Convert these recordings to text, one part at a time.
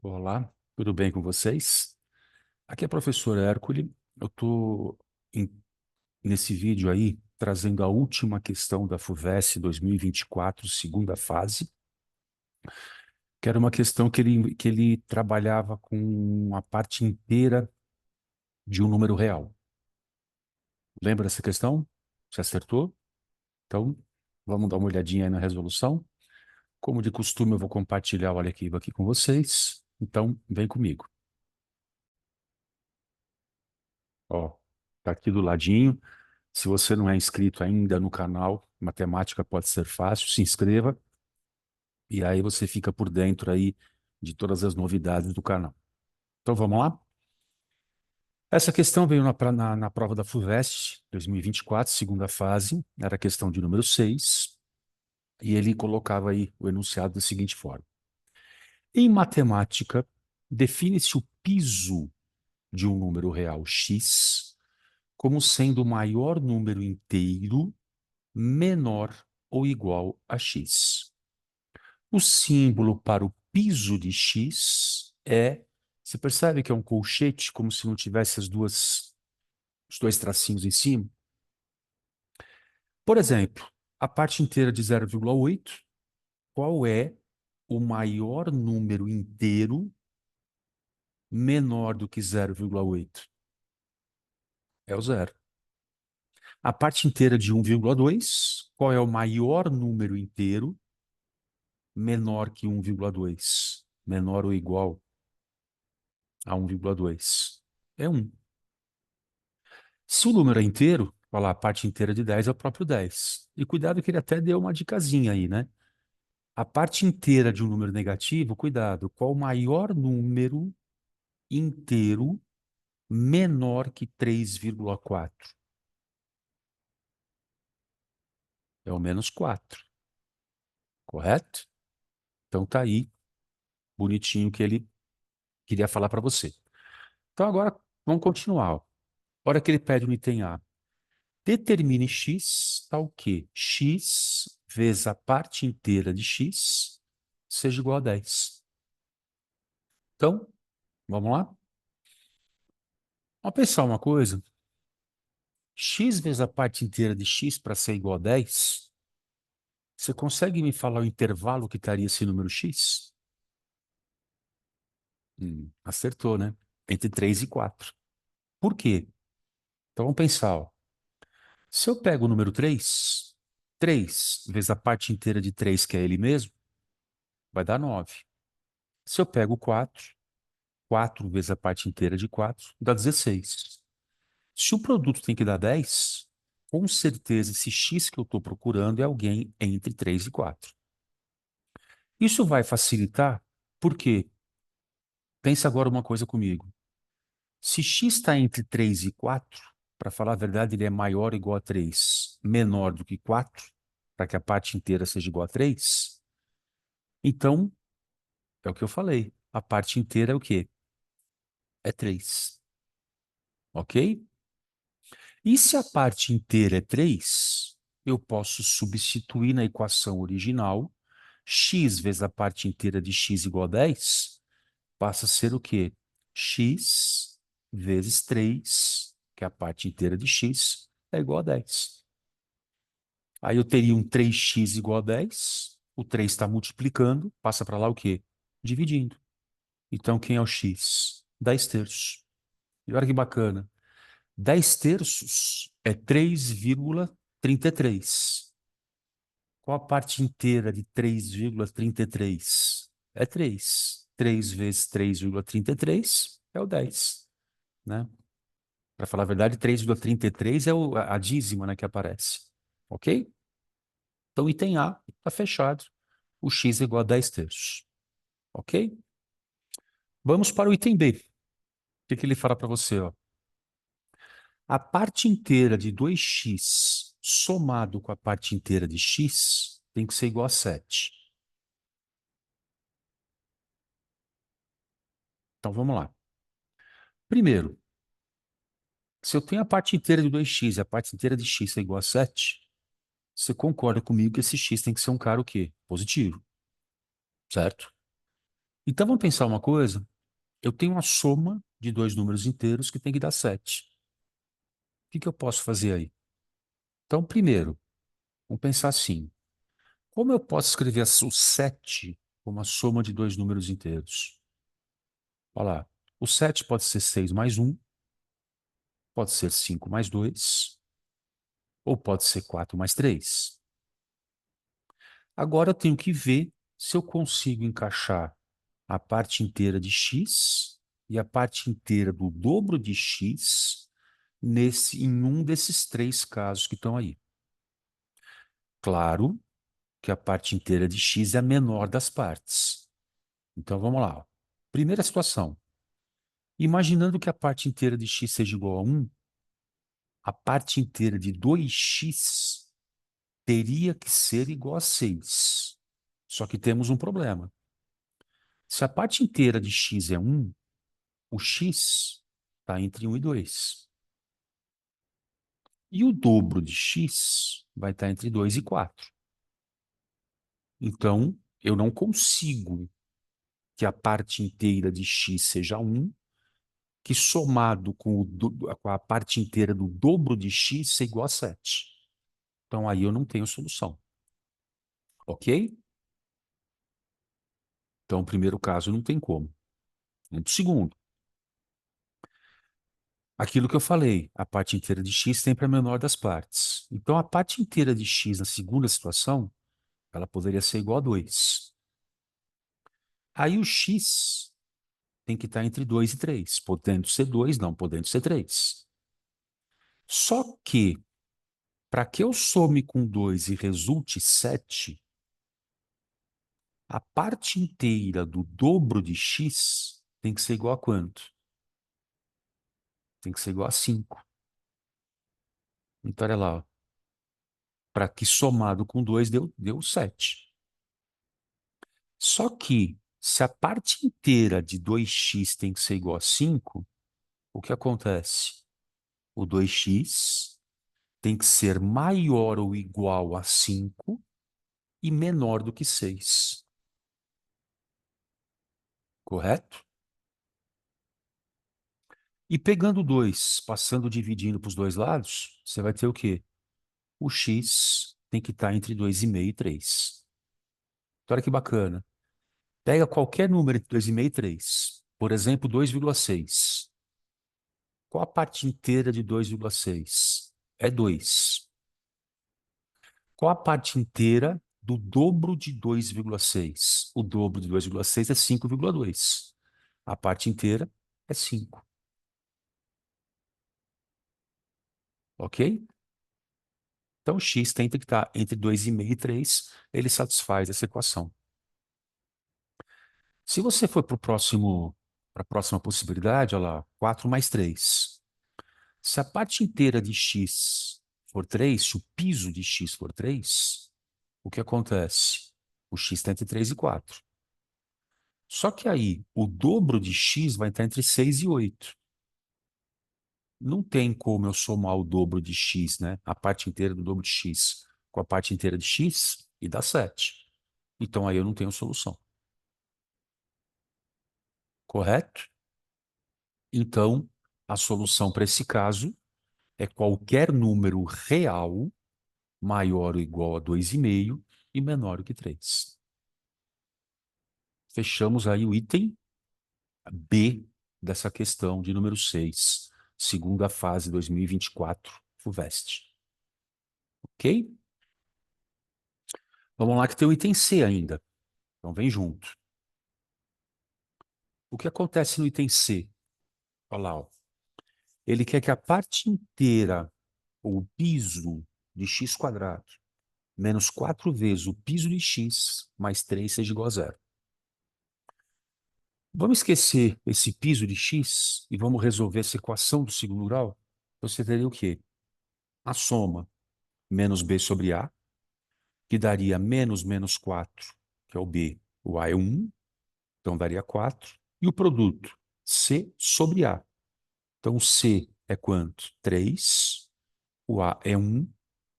Olá, tudo bem com vocês? Aqui é o professor Hércules. Eu estou nesse vídeo aí trazendo a última questão da FUVEST 2024, segunda fase, que era uma questão que ele trabalhava com a parte inteira de um número real. Lembra dessa questão? Você acertou? Então, vamos dar uma olhadinha aí na resolução. Como de costume, eu vou compartilhar o arquivo aqui com vocês. Então, vem comigo. Ó, tá aqui do ladinho. Se você não é inscrito ainda no canal, Matemática Pode Ser Fácil, se inscreva e aí você fica por dentro aí de todas as novidades do canal. Então vamos lá? Essa questão veio na prova da FUVEST 2024, segunda fase, era a questão de número 6, e ele colocava aí o enunciado da seguinte forma. Em matemática, define-se o piso de um número real x como sendo o maior número inteiro menor ou igual a x. O símbolo para o piso de x é, você percebe que é um colchete, como se não tivesse os dois tracinhos em cima? Por exemplo, a parte inteira de 0,8, qual é o maior número inteiro menor do que 0,8? É o zero. A parte inteira de 1,2, qual é o maior número inteiro menor que 1,2? Menor ou igual a 1,2? É 1. Se o número é inteiro, olha lá, a parte inteira de 10 é o próprio 10. E cuidado que ele até deu uma dicasinha aí, né? A parte inteira de um número negativo, cuidado, qual o maior número inteiro menor que 3,4? É o menos 4, correto? Então tá aí, bonitinho que ele queria falar para você. Então agora vamos continuar. Ó. Hora que ele pede no item A. Determine x tal que x vezes a parte inteira de x seja igual a 10. Então, vamos lá? Vamos pensar uma coisa. X vezes a parte inteira de x para ser igual a 10. Você consegue me falar o intervalo que estaria esse número x? Acertou, né? Entre 3 e 4. Por quê? Então vamos pensar. Ó. Se eu pego o número 3, 3 vezes a parte inteira de 3, que é ele mesmo, vai dar 9. Se eu pego o 4, 4 vezes a parte inteira de 4, dá 16. Se o produto tem que dar 10, com certeza esse x que eu estou procurando é alguém entre 3 e 4. Isso vai facilitar, porque, pensa agora uma coisa comigo. Se x está entre 3 e 4, para falar a verdade, ele é maior ou igual a 3, menor do que 4, para que a parte inteira seja igual a 3, então, é o que eu falei. A parte inteira é o quê? É 3. Ok? E se a parte inteira é 3, eu posso substituir na equação original x vezes a parte inteira de x igual a 10, passa a ser o quê? X vezes 3, que é a parte inteira de x, é igual a 10. Aí eu teria um 3x igual a 10, o 3 está multiplicando, passa para lá o quê? Dividindo. Então, quem é o x? 10 terços. E olha que bacana. 10 terços é 3,33. Qual a parte inteira de 3,33? É 3. 3 vezes 3,33 é o 10, né? Para falar a verdade, 3,33 é a dízima, né, que aparece. Ok? Então, item A está fechado. O x é igual a 10 terços. Ok? Vamos para o item B. O que ele fala para você? Ó? A parte inteira de 2x somado com a parte inteira de x tem que ser igual a 7. Então, vamos lá. Primeiro, se eu tenho a parte inteira de 2x e a parte inteira de x é igual a 7, você concorda comigo que esse x tem que ser um cara o quê? Positivo, certo? Então vamos pensar uma coisa. Eu tenho uma soma de dois números inteiros que tem que dar 7. O que que eu posso fazer aí? Então, primeiro, vamos pensar assim. Como eu posso escrever o 7 como a soma de dois números inteiros? Olha lá. O 7 pode ser 6 mais um, pode ser 5 mais 2, ou pode ser 4 mais 3. Agora eu tenho que ver se eu consigo encaixar a parte inteira de x e a parte inteira do dobro de x em um desses três casos que estão aí. Claro que a parte inteira de x é a menor das partes. Então vamos lá. Primeira situação. Imaginando que a parte inteira de x seja igual a 1, a parte inteira de 2x teria que ser igual a 6. Só que temos um problema. Se a parte inteira de x é 1, o x está entre 1 e 2. E o dobro de x vai estar entre 2 e 4. Então, eu não consigo que a parte inteira de x seja 1, que somado com a parte inteira do dobro de x seja igual a 7. Então, aí eu não tenho solução. Ok? Então, o primeiro caso não tem como. Vamos para o segundo. Aquilo que eu falei, a parte inteira de x sempre é a menor das partes. Então, a parte inteira de x na segunda situação, ela poderia ser igual a 2. Aí o x tem que estar entre 2 e 3, podendo ser 2, não podendo ser 3. Só que, para que eu some com 2 e resulte 7, a parte inteira do dobro de x tem que ser igual a quanto? Tem que ser igual a 5. Então, olha lá, para que somado com 2 deu 7. Só que, se a parte inteira de 2x tem que ser igual a 5, o que acontece? O 2x tem que ser maior ou igual a 5 e menor do que 6. Correto? E pegando 2, passando dividindo para os dois lados, você vai ter o quê? O x tem que estar entre 2,5 e 3. Então, olha que bacana. Pega qualquer número entre 2,5 e 3. Por exemplo, 2,6. Qual a parte inteira de 2,6? É 2. Qual a parte inteira do dobro de 2,6? O dobro de 2,6 é 5,2. A parte inteira é 5. Ok? Então, x tem que estar entre 2,5 e 3. Ele satisfaz essa equação. Se você for para a próxima possibilidade, olha lá, 4 mais 3. Se a parte inteira de x for 3, se o piso de x for 3, o que acontece? O x está entre 3 e 4. Só que aí, o dobro de x vai estar entre 6 e 8. Não tem como eu somar o dobro de x, né? A parte inteira do dobro de x com a parte inteira de x e dá 7. Então aí eu não tenho solução. Correto? Então, a solução para esse caso é qualquer número real maior ou igual a 2,5 e menor do que 3. Fechamos aí o item B dessa questão de número 6, segunda fase 2024, FUVEST. Ok? Vamos lá que tem o item C ainda. Então vem junto. O que acontece no item C? Olha lá, ó. Ele quer que a parte inteira, ou o piso de x quadrado, menos 4 vezes o piso de x, mais 3 seja igual a zero. Vamos esquecer esse piso de x e vamos resolver essa equação do segundo grau? Você teria o quê? A soma menos b sobre a, que daria menos 4, que é o b. O a é 1, então daria 4. E o produto, c sobre a. Então, c é quanto? 3. O a é 1.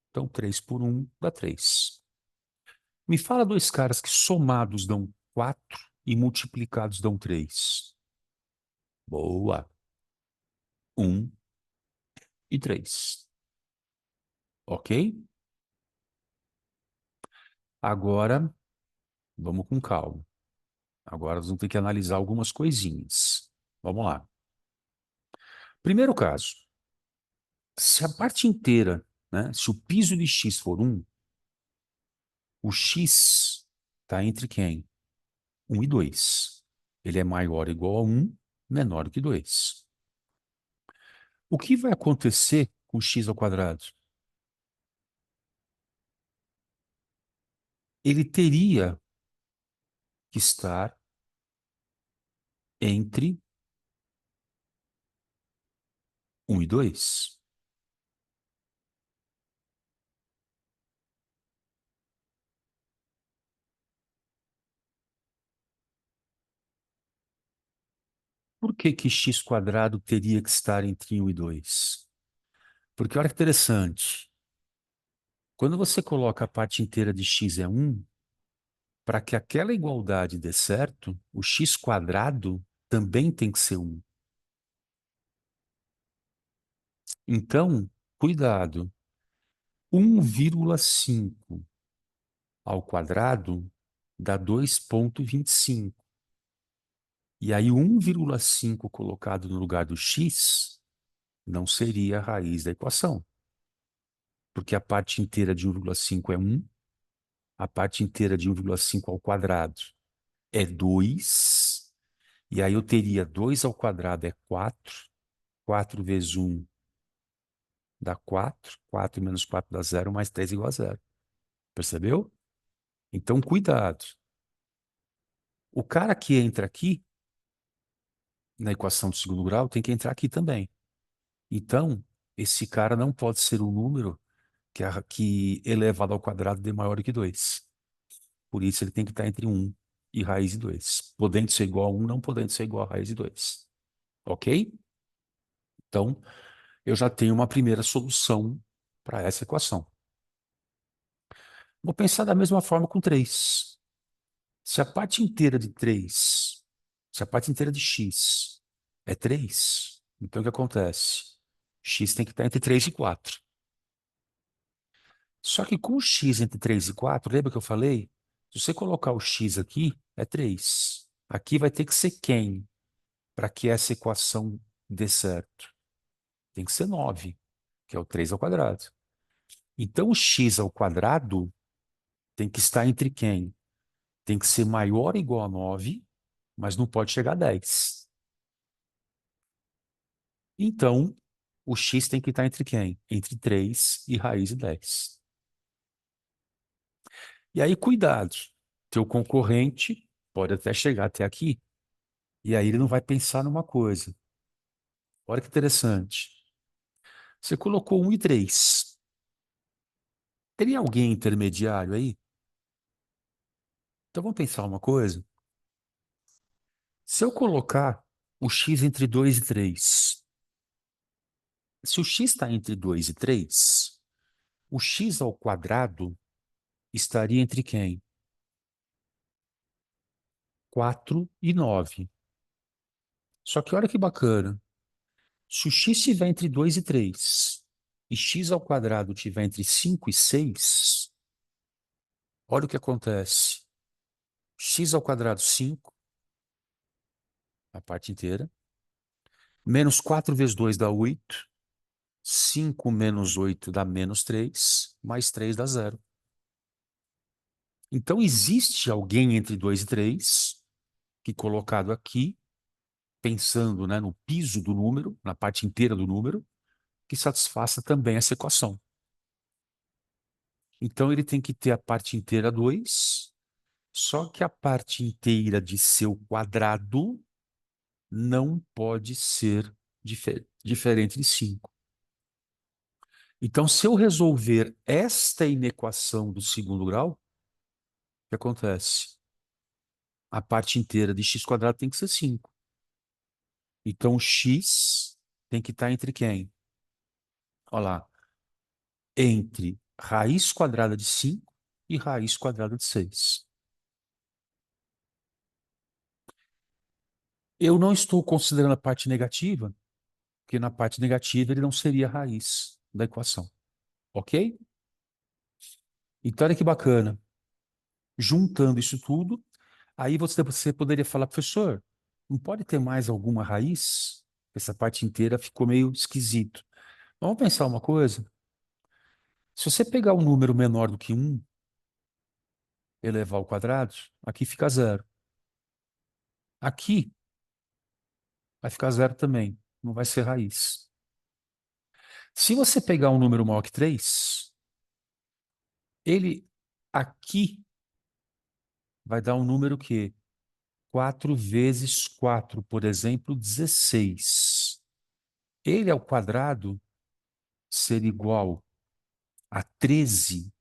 Então, 3 por 1 dá 3. Me fala dois caras que somados dão 4 e multiplicados dão 3. Boa. 1 e 3. Ok? Agora, vamos com calma. Agora nós vamos ter que analisar algumas coisinhas. Vamos lá. Primeiro caso. Se a parte inteira, né, se o piso de x for 1, o x está entre quem? 1 e 2. Ele é maior ou igual a 1, menor que 2. O que vai acontecer com x ao quadrado? Ele teria que estar entre 1 e 2. Por que que x quadrado teria que estar entre 1 e 2? Porque olha que interessante. Quando você coloca a parte inteira de x é 1, para que aquela igualdade dê certo, o x quadrado também tem que ser 1. Então, cuidado. 1,5 ao quadrado dá 2,25. E aí, 1,5 colocado no lugar do x não seria a raiz da equação. Porque a parte inteira de 1,5 é 1, a parte inteira de 1,5 ao quadrado é 2, e aí eu teria 2 ao quadrado é 4, 4 vezes 1 dá 4, 4 menos 4 dá 0, mais 3 igual a 0. Percebeu? Então, cuidado. O cara que entra aqui, na equação do segundo grau, tem que entrar aqui também. Então, esse cara não pode ser um número que elevado ao quadrado dê maior que 2. Por isso, ele tem que estar entre 1 e raiz de 2. Podendo ser igual a 1, não podendo ser igual a raiz de 2. Ok? Então, eu já tenho uma primeira solução para essa equação. Vou pensar da mesma forma com 3. Se a parte inteira de 3, se a parte inteira de x é 3, então o que acontece? X tem que estar entre 3 e 4. Só que com o x entre 3 e 4, lembra que eu falei? Se você colocar o x aqui, é 3. Aqui vai ter que ser quem para que essa equação dê certo? Tem que ser 9, que é o 3 ao quadrado. Então o x ao quadrado tem que estar entre quem? Tem que ser maior ou igual a 9, mas não pode chegar a 10. Então, o x tem que estar entre quem? Entre 3 e raiz de 10. E aí, cuidado. Teu concorrente pode até chegar até aqui, e aí ele não vai pensar numa coisa. Olha que interessante. Você colocou 1 e 3. Teria alguém intermediário aí? Então vamos pensar uma coisa. Se eu colocar o x entre 2 e 3, se o x está entre 2 e 3, o x ao quadrado estaria entre quem? 4 e 9. Só que olha que bacana. Se o x estiver entre 2 e 3 e x ao quadrado estiver entre 5 e 6, olha o que acontece. X ao quadrado 5, a parte inteira, menos 4 vezes 2 dá 8, 5 menos 8 dá menos 3, mais 3 dá 0. Então existe alguém entre 2 e 3 que colocado aqui, pensando, né, no piso do número, na parte inteira do número, que satisfaça também essa equação. Então ele tem que ter a parte inteira 2, só que a parte inteira de seu quadrado não pode ser diferente de 5. Então, se eu resolver esta inequação do segundo grau, o que acontece? A parte inteira de x quadrado tem que ser 5. Então, x tem que estar entre quem? Olha lá. Entre raiz quadrada de 5 e raiz quadrada de 6. Eu não estou considerando a parte negativa, porque na parte negativa ele não seria a raiz da equação. Ok? Então, olha que bacana. Juntando isso tudo, aí você poderia falar, professor, não pode ter mais alguma raiz? Essa parte inteira ficou meio esquisito. Vamos pensar uma coisa. Se você pegar um número menor do que um, elevar ao quadrado, aqui fica zero. Aqui vai ficar zero também. Não vai ser raiz. Se você pegar um número maior que 3, ele aqui vai dar um número que 4 vezes 4, por exemplo, 16. Ele ao quadrado ser igual a 13,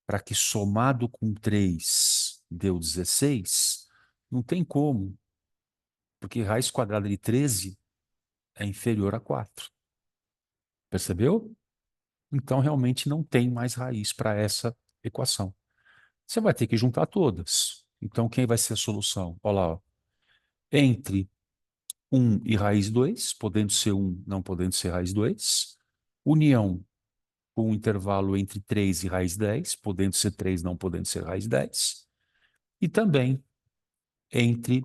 para que somado com 3 deu 16, não tem como, porque raiz quadrada de 13 é inferior a 4. Percebeu? Então, realmente não tem mais raiz para essa equação. Você vai ter que juntar todas. Então, quem vai ser a solução? Olha lá, ó. Entre 1 e raiz 2, podendo ser 1, não podendo ser raiz 2. União com um intervalo entre 3 e raiz 10, podendo ser 3, não podendo ser raiz 10. E também entre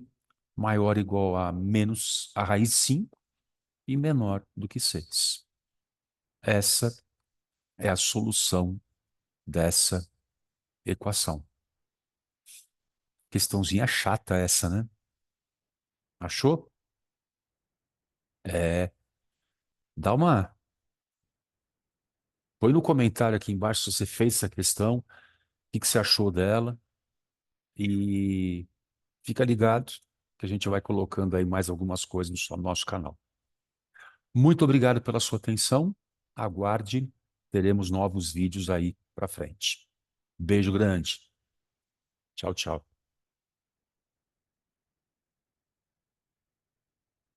maior ou igual a menos a raiz 5 e menor do que 6. Essa é a solução dessa equação. Questãozinha chata essa, né? Achou? É, dá uma. Põe no comentário aqui embaixo se você fez essa questão, o que que você achou dela e fica ligado que a gente vai colocando aí mais algumas coisas no nosso canal. Muito obrigado pela sua atenção. Aguarde, teremos novos vídeos aí para frente. Beijo grande. Tchau, tchau.